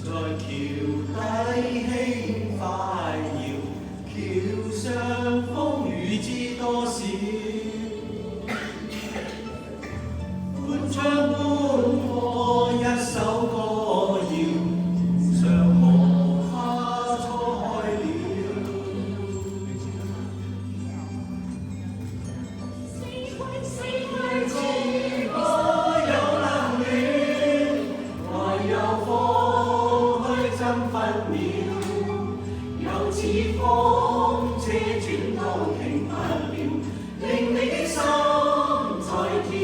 在橋底輕快搖，橋上風雨知多少？半唱半和一首歌謠，上荷花初開了。四季如果有冷暖，來有風去爭分秒，又似風車轉都停不了，令你的心在跳。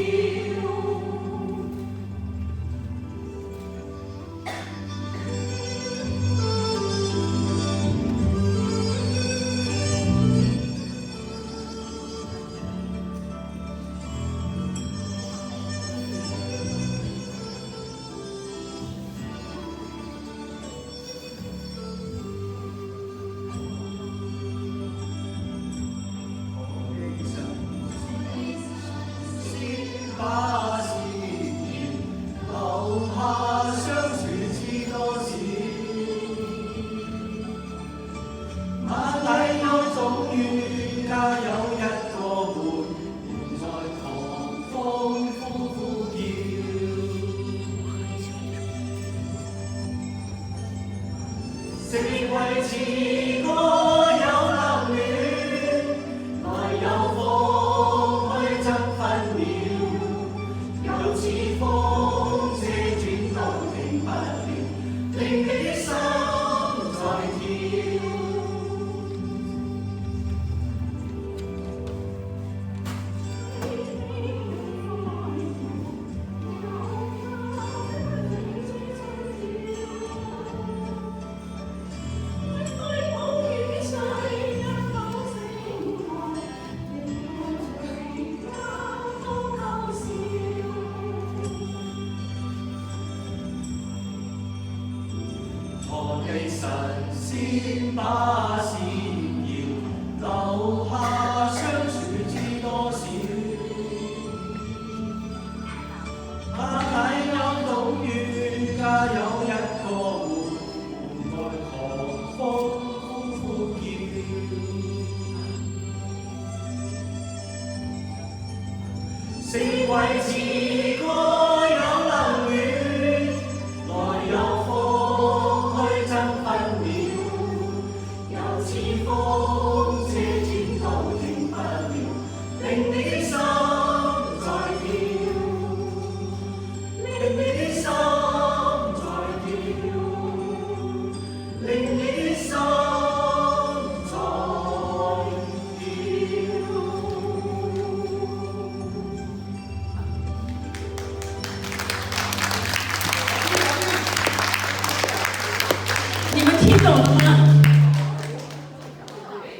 把誓言留下，相處知多少？螞蟻優總於家有一個伴，伴在狂風呼呼叫。四季似歌有冷暖，來有風去爭分秒。又似風車轉都停不了，令你的心在跳。何其神仙把線搖，留下相處知多少？螞蟻優總於家有一個伴，伴在狂風呼呼叫。四季似歌有冷暖，來有風去爭分秒，又似風車轉都停不了，令你